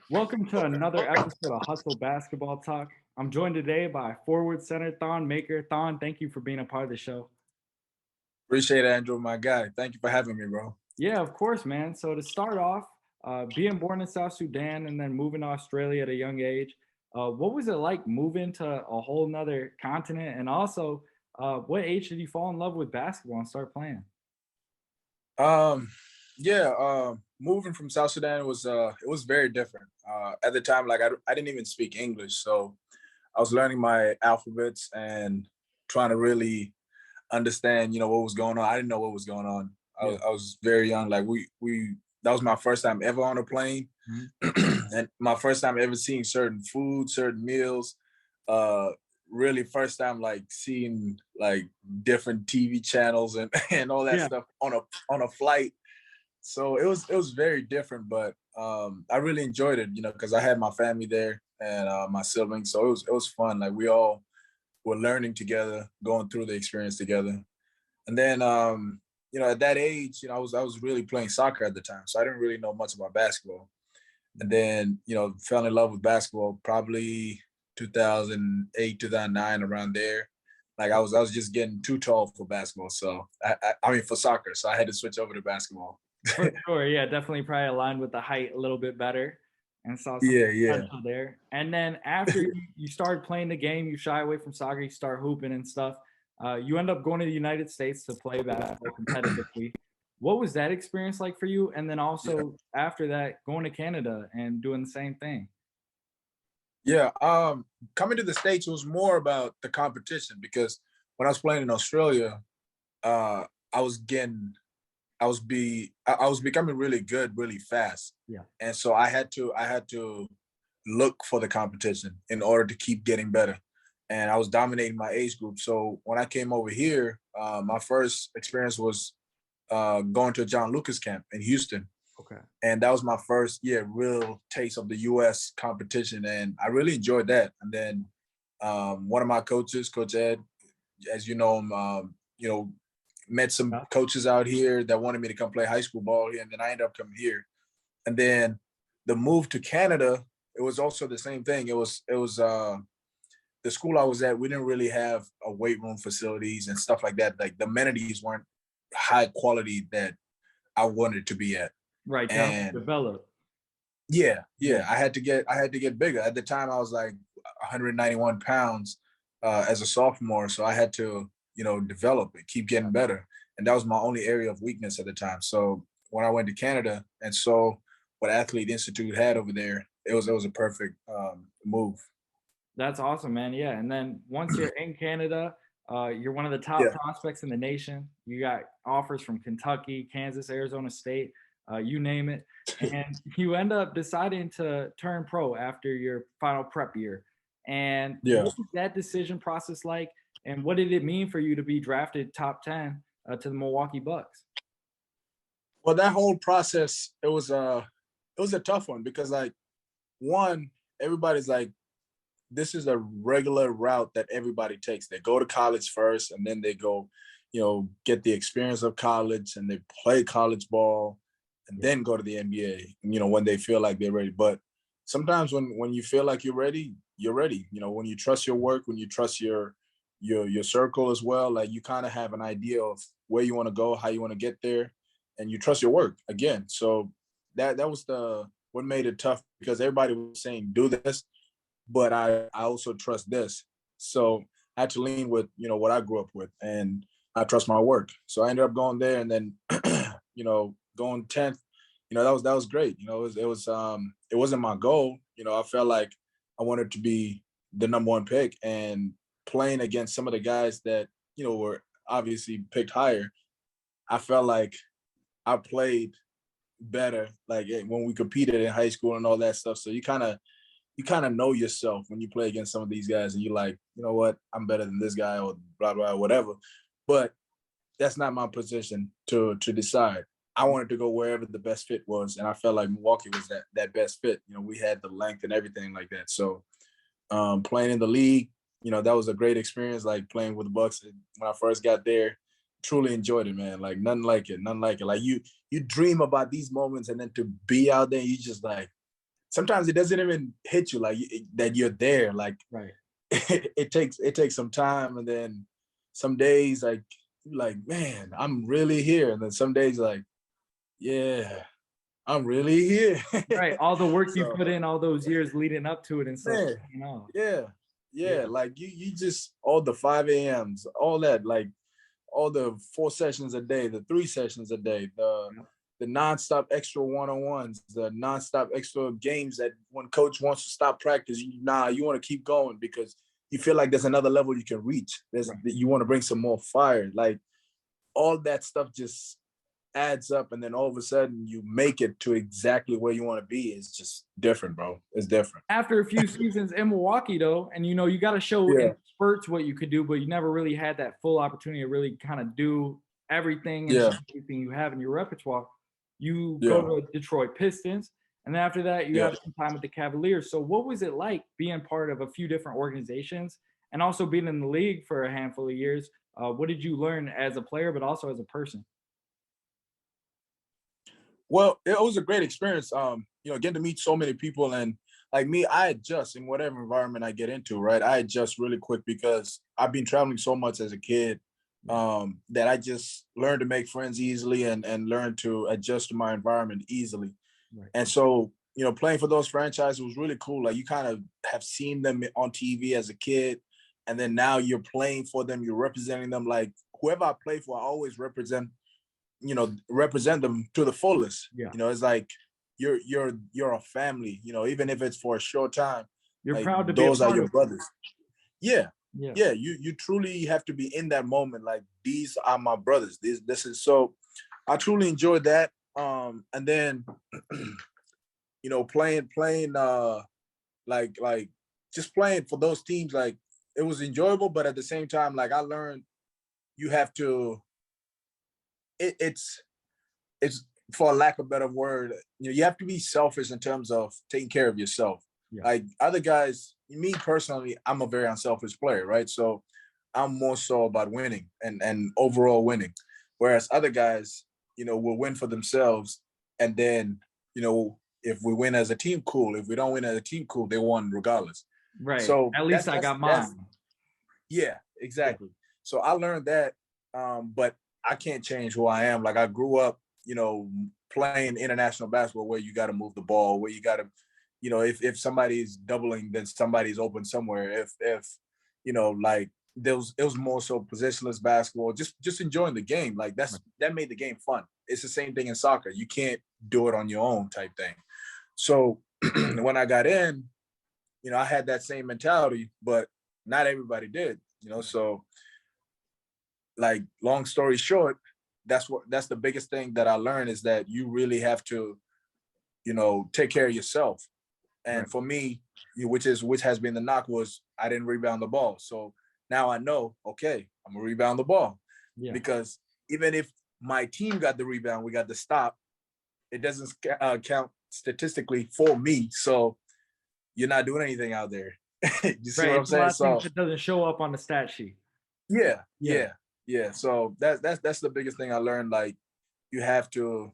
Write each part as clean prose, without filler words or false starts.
Welcome to another episode of Hustle Basketball Talk. I'm joined today by forward center Thon Maker. Thon, thank you for being a part of the show. Appreciate it, Andrew, my guy. Thank you for having me, bro. Yeah, of course, man. So to start off, being born in South Sudan and then moving to Australia at a young age, what was it like moving to a whole nother continent? And also, what age did you fall in love with basketball and start playing? Um, yeah, moving from South Sudan was it was very different. At the time, like I didn't even speak English, so I was learning my alphabets and trying to really understand, what was going on. I didn't know what was going on. Yeah. I was very young. Like we that was my first time ever on a plane, Mhm. and my first time ever seeing certain food, certain meals. Uh, Really first time like seeing like different TV channels and and all that Yeah. stuff on a flight. So it was very different, but I really enjoyed it, because I had my family there and my siblings. So it was fun. Like we all were learning together, going through the experience together. And then at that age, I was really playing soccer at the time. So I didn't really know much about basketball. And then, fell in love with basketball probably 2008, 2009, around there. Like I was just getting too tall for basketball. So I mean for soccer. So I had to switch over to basketball. For sure. Yeah, definitely probably aligned with the height a little bit better and saw some Yeah, yeah. potential there. And then after you started playing the game, you shy away from soccer, you start hooping and stuff. You end up going to the United States to play basketball competitively. What was that experience like for you? And then Yeah. also after that, going to Canada and doing the same thing. Yeah. Coming to the States was more about the competition because when I was playing in Australia, uh I was getting I was becoming really good really fast. Yeah. And so I had to look for the competition in order to keep getting better. And I was dominating my age group. So when I came over here, my first experience was going to a John Lucas camp in Houston. Okay. And that was my first, real taste of the US competition. And I really enjoyed that. And then one of my coaches, Coach Ed, as you know him, met some Yeah. coaches out here that wanted me to come play high school ball here, and then I ended up coming here. And then the move to Canada, it was also the same thing. It was the school I was at. We didn't really have a weight room facilities and stuff like that. Like the amenities weren't high quality that I wanted to be at. Right. To help you And develop. yeah, Yeah. yeah, I had to get bigger. At the time, I was like 191 pounds as a sophomore, so I had to develop and keep getting better. And that was my only area of weakness at the time. So when I went to Canada and saw what Athlete Institute had over there, it was a perfect move. That's awesome, man. Yeah. And then once you're in Canada, you're one of the top Yeah, prospects in the nation. You got offers from Kentucky, Kansas, Arizona State, you name it. And you end up deciding to turn pro after your final prep year. And yeah. what was that decision process like? And what did it mean for you to be drafted top 10 to the Milwaukee Bucks? Well, that whole process it was a tough one because like one, everybody's like, this is a regular route that everybody takes. They go to college first and then they go, get the experience of college and they play college ball and Yeah. then go to the NBA, when they feel like they're ready. But sometimes when you feel like you're ready, you're ready. When you trust your work, when you trust your circle as well, like you kind of have an idea of where you want to go, how you want to get there, and you trust your work again. So that was the what made it tough because everybody was saying do this, but I also trust this. So I had to lean with, what I grew up with and I trust my work. So I ended up going there and then, going 10th, that was great. It wasn't my goal. I felt like I wanted to be the number one pick and playing against some of the guys that, were obviously picked higher. I felt like I played better, like when we competed in high school and all that stuff. So you kind of know yourself when you play against some of these guys and you're like, you know what, I'm better than this guy or blah, blah, whatever. But that's not my position to decide. I wanted to go wherever the best fit was. And I felt like Milwaukee was that best fit. We had the length and everything like that. So playing in the league, that was a great experience, like playing with the Bucks. And when I first got there, truly enjoyed it, man. Like nothing like it, nothing like it. Like you dream about these moments and then to be out there, you just like, sometimes it doesn't even hit you like that you're there. Like Right. it takes some time, and then some days like man, I'm really here, and then some days like yeah, I'm really here. Right. All the work you So put in all those years leading up to it and stuff, man, you know. yeah, yeah, Yeah. like you just all the 5 a.m.s, all that, like all the 4 sessions a day, the 3 sessions a day, Yeah. the nonstop extra one-on-ones, the nonstop extra games that when coach wants to stop practice, you want to keep going because you feel like there's another level you can reach. Right. You want to bring some more fire. Like all that stuff just adds up, and then all of a sudden you make it to exactly where you want to be. It's just different, bro. It's different. After a few seasons in Milwaukee, though, and you got to show Yeah, in spurts what you could do, but you never really had that full opportunity to really kind of do everything and show yeah, everything you have in your repertoire. You go yeah, to Detroit Pistons, and then after that, you yeah. have some time with the Cavaliers. So, what was it like being part of a few different organizations and also being in the league for a handful of years? What did you learn as a player, but also as a person? Well, it was a great experience. Getting to meet so many people, and like me, I adjust in whatever environment I get into, right? I adjust really quick because I've been traveling so much as a kid, that I just learned to make friends easily and learn to adjust to my environment easily. Right. And so, playing for those franchises was really cool. Like you kind of have seen them on TV as a kid, and then now you're playing for them, you're representing them. Like whoever I play for, I always represent them to the fullest. Yeah. It's like you're a family, even if it's for a short time. You're Like proud to be a those are part your of it. brothers. Yeah. Yeah. Yeah, you truly have to be in that moment. Like these are my brothers. This is so I truly enjoyed that. And then playing like just playing for those teams, like it was enjoyable, but at the same time, like I learned you have to it's for a lack of a better word, you have to be selfish in terms of taking care of yourself. Yeah. Like other guys, me personally, I'm a very unselfish player, right? So I'm more so about winning and overall winning. Whereas other guys, will win for themselves. And then, if we win as a team, cool. If we don't win as a team, cool. They won regardless. Right. So At least I got that's mine. yeah, Yeah. exactly. So I learned that, but I can't change who I am. Like I grew up, playing international basketball where you got to move the ball, where you got to, if somebody's doubling, then somebody's open somewhere. If like it was more so positionless basketball, just enjoying the game. Like that made the game fun. It's the same thing in soccer. You can't do it on your own type thing. So when I got in, I had that same mentality, but not everybody did, so like long story short, that's the biggest thing that I learned is that you really have to, take care of yourself. Right. And for me, which has been the knock was I didn't rebound the ball. So now I know, okay, I'm gonna rebound the ball Yeah. because even if my team got the rebound, we got the stop, it doesn't count statistically for me. So you're not doing anything out there. You see Right. what I'm It's a saying? lot of things So that doesn't show up on the stat sheet. yeah, Yeah. yeah. So that's the biggest thing I learned. Like you have to,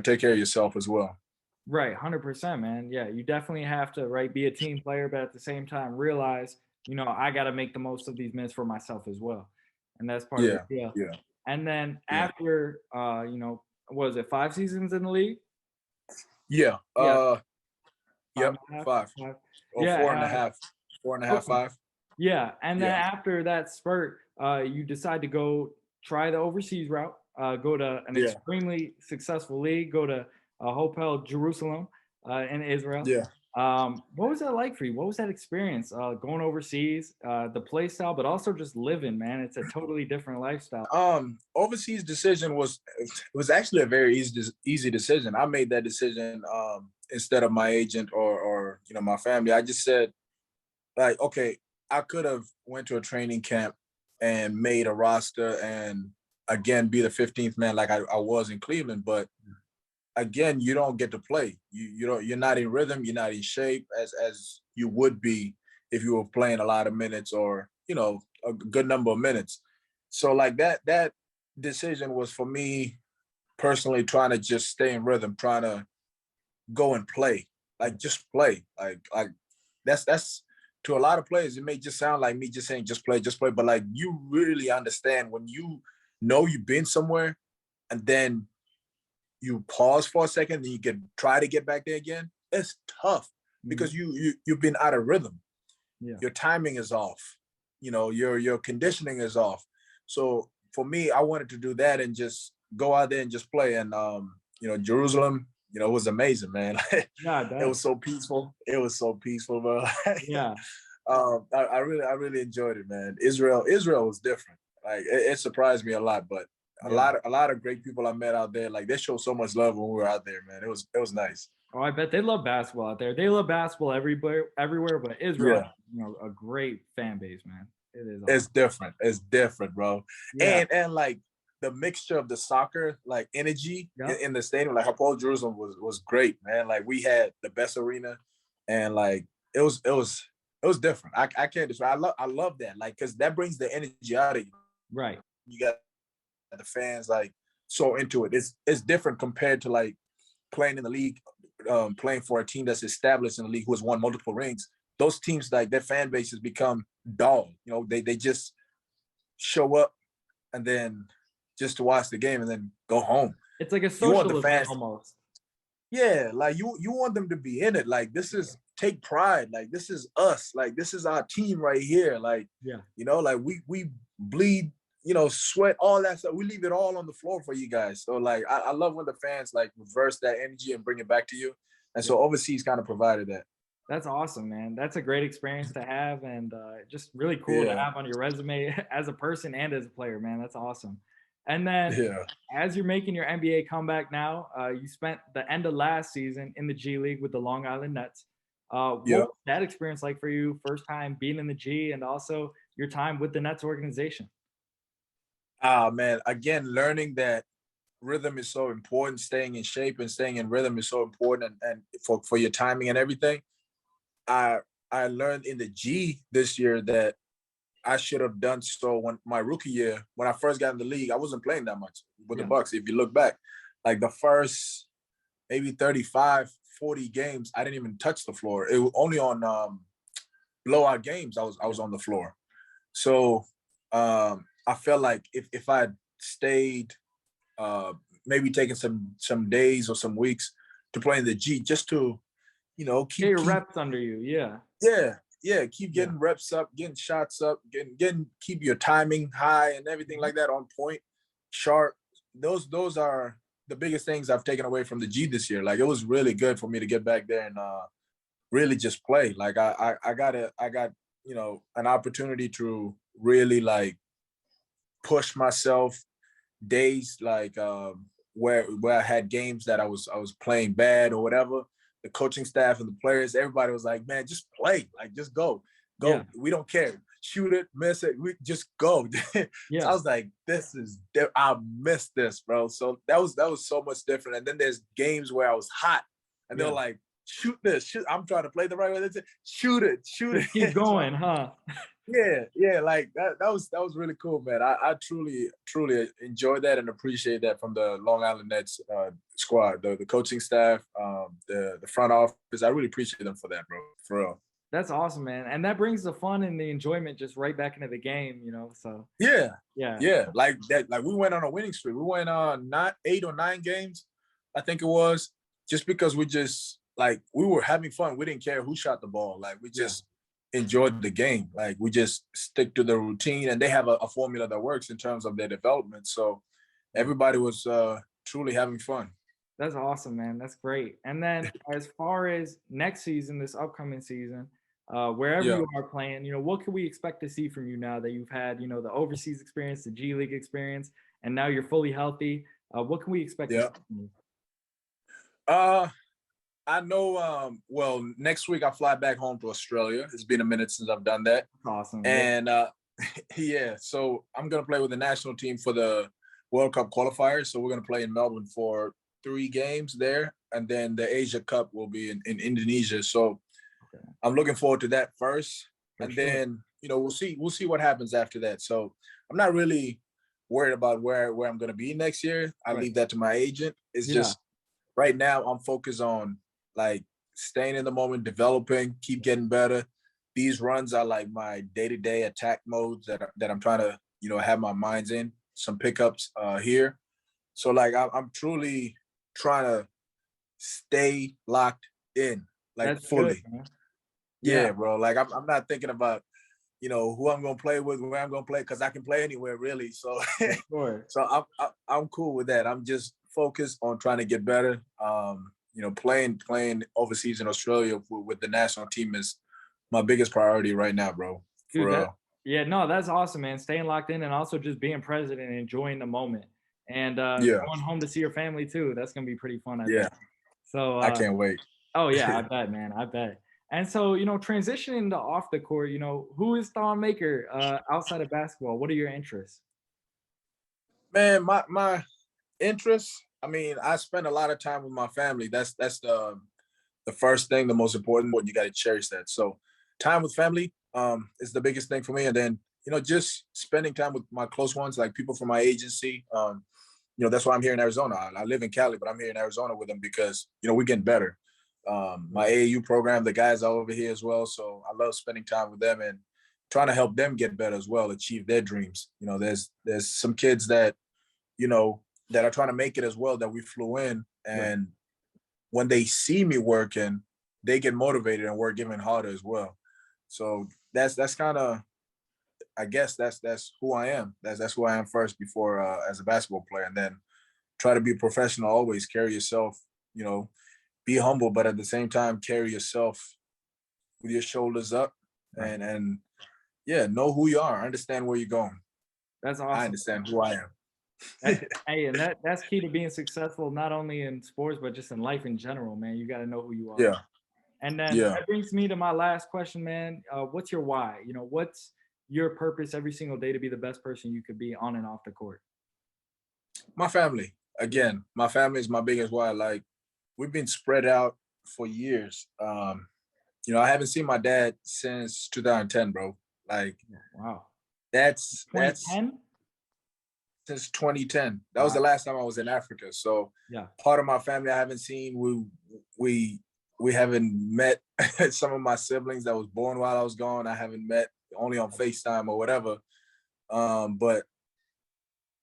take care of yourself as well. Right. 100%, man. Yeah. You definitely have to, right, be a team player, but at the same time, realize, I got to make the most of these minutes for myself as well. And that's part of the Yeah, deal. yeah, And then yeah, after, what was it, 5 seasons in the league? yeah. Yeah. Five Yep, and a half. 5 Five. or Yeah. four and a half, 4.5, Okay. 5. Yeah, and then Yeah, after that spurt, you decide to go try the overseas route, go to an yeah, extremely successful league, go to Hapoel Jerusalem in Israel. yeah. What was that like for you? What was that experience going overseas, the play style, but also just living, man? It's a totally different lifestyle. Overseas decision was actually a very easy decision. I made that decision instead of my agent or my family. I just said like, okay, I could have went to a training camp and made a roster and again be the 15th man like I was in Cleveland, but again, you don't get to play. You're not in rhythm, you're not in shape as you would be if you were playing a lot of minutes or, a good number of minutes. So like that decision was for me personally trying to just stay in rhythm, trying to go and play. Like just play. Like that's to a lot of players, it may just sound like me just saying just play, but like you really understand when you know you've been somewhere and then you pause for a second and you can try to get back there again. It's tough because you've been out of rhythm. Yeah. Your timing is off. You know, your conditioning is off. So for me, I wanted to do that and just go out there and just play. And you know, Jerusalem, you know, it was amazing, man. Yeah, it It does. was so peaceful. It was so peaceful, bro. Yeah. I really enjoyed it, man. Israel was different. Like it surprised me a lot, but Yeah. a lot of great people I met out there. Like they showed so much love when we were out there, man. It was nice. Oh, I bet they love basketball out there. They love basketball everywhere, but Israel, Yeah, a great fan base, man. It is it's awesome. different. It's different, bro. Yeah. And like the mixture of the soccer like energy Yep. in the stadium, like Hapoel Jerusalem was great, man. Like we had the best arena, and like it was different. I can't describe. I love that, like because that brings the energy out of you. Right. You got the fans like so into it. It's different compared to like playing in the league, playing for a team that's established in the league who has won multiple rings. Those teams, like their fan bases become dull. You know, they just show up and then just to watch the game and then go home. It's like a You want social the event fans, almost. yeah, like you want them to be in it. Like this is take pride. Like this is us. Like this is our team right here. Like Yeah. you know, like we bleed, you know, sweat, all that stuff. We leave it all on the floor for you guys. So like I love when the fans like reverse that energy and bring it back to you. And so overseas kind of provided that. That's awesome, man. That's a great experience to have, and just really cool to Yeah, have on your resume as a person and as a player, man. That's awesome. And then, yeah, as you're making your NBA comeback now, you spent the end of last season in the G League with the Long Island Nets. What yeah. was that experience like for you? First time being in the G, and also your time with the Nets organization. Ah man, again, learning that rhythm is so important, staying in shape and staying in rhythm is so important and for your timing and everything. I I learned in the G this year that I should have done so when my rookie year, when I first got in the league, I wasn't playing that much with the Yeah, Bucks. If you look back, like the first maybe 35, 40 games, I didn't even touch the floor. It was only on blowout games I was yeah, on the floor. So I felt like if I had stayed, uh, maybe taking some days or some weeks to play in the G just to, you know, get your keep reps under you. Yeah, yeah, keep yeah, getting reps up, getting shots up, getting keep your timing high and everything mhm, like that on point, sharp. Those are the biggest things I've taken away from the G this year. Like it was really good for me to get back there and really just play. Like I got, you know, an opportunity to really like push myself days like where I had games that I was playing bad or whatever. The coaching staff and the players, everybody was like, "Man, just play, like just go, yeah, go. We don't care, shoot it, miss it, we just go." So I yeah, was like, I missed this, bro. So that was so much different. And then there's games where I was hot, and they're yeah. like, "Shoot this, shoot." I'm trying to play the right way. They say, "Shoot it, shoot Just keep it." So going, huh? yeah, like that was really cool, man. I truly enjoyed that and appreciate that from the Long Island Nets squad, the coaching staff, the front office. I really appreciate them for that, bro. For real. That's awesome, man. And that brings the fun and the enjoyment just right back into the game, So Yeah, yeah, yeah, like that. Like we went on a winning streak. We went on not 8 or 9 games, I think it was, just because we just like we were having fun. We didn't care who shot the ball. Like we yeah, just enjoyed the game. Like we just stick to the routine, and they have a formula that works in terms of their development. So yeah. everybody was truly having fun. That's awesome, man. That's great. And then as far as next season, this upcoming season, wherever Yeah, you are playing, what can we expect to see from you now that you've had, the overseas experience, the G League experience, and now you're fully healthy? What can we expect to see yeah. from you? Uh, I know. Well, next week I fly back home to Australia. It's been a minute since I've done that, That's awesome. Yeah. and yeah. So I'm gonna play with the national team for the World Cup qualifiers. So we're gonna play in Melbourne for 3 games there, and then the Asia Cup will be in Indonesia. So Okay. I'm looking forward to that first, For and sure. then we'll see what happens after that. So I'm not really worried about where I'm gonna be next year. I Right. leave that to my agent. It's Yeah. just right now I'm focused on like staying in the moment, developing, keep getting better. These runs are like my day-to-day attack modes that I'm trying to, have my minds in. Some pickups here. So like I'm truly trying to stay locked in, like That's good, fully. man. Yeah, Yeah, bro. Like I'm not thinking about, who I'm gonna play with, where I'm gonna play, because I can play anywhere really. So for sure. so I'm cool with that. I'm just focused on trying to get better. Playing overseas in Australia with the national team is my biggest priority right now, bro. For Dude, real. yeah, no, that's awesome, man. Staying locked in and also just being present and enjoying the moment. And Yeah, going home to see your family too. That's gonna be pretty fun, I yeah. think. So I can't wait. oh yeah, I bet, man. I bet. And so, transitioning to off the court, who is Thon Maker outside of basketball? What are your interests? Man, my interests. I mean, I spend a lot of time with my family. That's the first thing, the most important one. You got to cherish that. So, time with family is the biggest thing for me, and then just spending time with my close ones, like people from my agency. That's why I'm here in Arizona. I live in Cali, but I'm here in Arizona with them because we're getting better. My Right, AAU program, the guys are over here as well, so I love spending time with them and trying to help them get better as well, achieve their dreams. There's some kids you know, that are trying to make it as well that we flew in. right. And when they see me working, they get motivated and work even harder as well. So that's kind of, I guess that's who I am. That's who I am first before as a basketball player, and then try to be professional. Always carry yourself. Be humble, but at the same time carry yourself with your shoulders up, Right. and yeah, know who you are. Understand where you're going. That's I awesome. understand who I am. Hey, and that's key to being successful, not only in sports, but just in life in general, man. You got to know who you are. Yeah, And then yeah. that brings me to my last question, man. What's your why? What's your purpose every single day to be the best person you could be on and off the court? My family. Yeah. Again, my family is my biggest why. Like we've been spread out for years. I haven't seen my dad since 2010, bro. Like Wow. that's 2010? since 2010. That was Wow. the last time I was in Africa. So Yeah. part of my family I haven't seen. We we haven't met some of my siblings that was born while I was gone. I haven't met only on FaceTime or whatever. But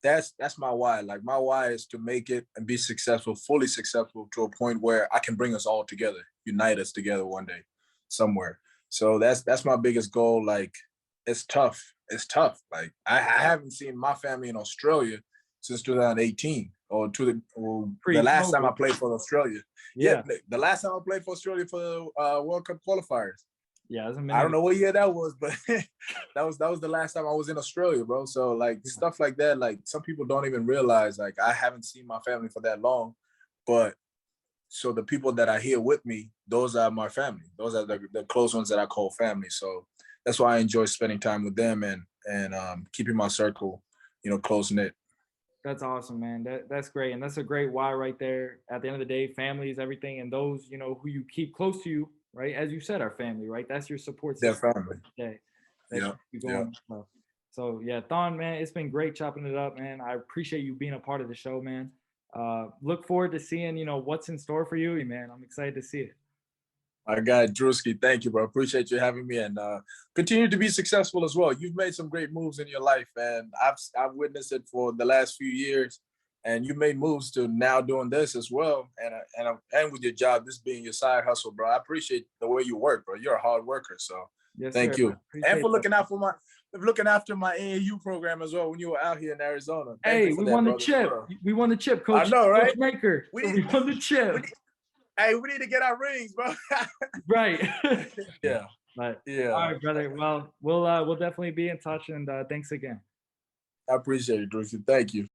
that's my why. Like my why is to make it and be successful, fully successful to a point where I can bring us all together, unite us together one day, somewhere. So that's my biggest goal. Like it's tough. It's tough. Like I haven't seen my family in Australia since 2018 or the last time I Pre-COVID. played for Australia. Yeah, Yeah. the last time I played for Australia for the World Cup qualifiers. Yeah. It's a I don't minute. know what year that was, but that was the last time I was in Australia, bro. So like Yeah. stuff like that, like some people don't even realize. Like I haven't seen my family for that long, but so the people that are here with me, those are my family. Those are the close ones that I call family. So that's why I enjoy spending time with them and keeping my circle, close knit. That's awesome, man. That's great. And that's a great why right there. At the end of the day, family is everything. And those, who you keep close to you, right? As you said, are family, right? That's your support Their system family. every day that Yeah, keep you yeah. going and stuff. So yeah, Thon, man, it's been great chopping it up, man. I appreciate you being a part of the show, man. Look forward to seeing, what's in store for you, man. I'm excited to see it. My guy Drewski, thank you, bro. Appreciate you having me, and continue to be successful as well. You've made some great moves in your life, and I've witnessed it for the last few years. And you made moves to now doing this as well, and with your job, this being your side hustle, bro. I appreciate the way you work, bro. You're a hard worker, so Yes, sir. thank I you, and appreciate for that. looking after my AAU program as well when you were out here in Arizona. Thank you Hey, for we that, won the brother. chip. For real. We won the chip, I Coach know, Coach right? Maker. We So need, we won the we chip. need, hey, we need to get our rings, bro. Right. Yeah, But all yeah. right, brother. Well, we'll definitely be in touch and thanks again. I appreciate it, Drewski. Thank you.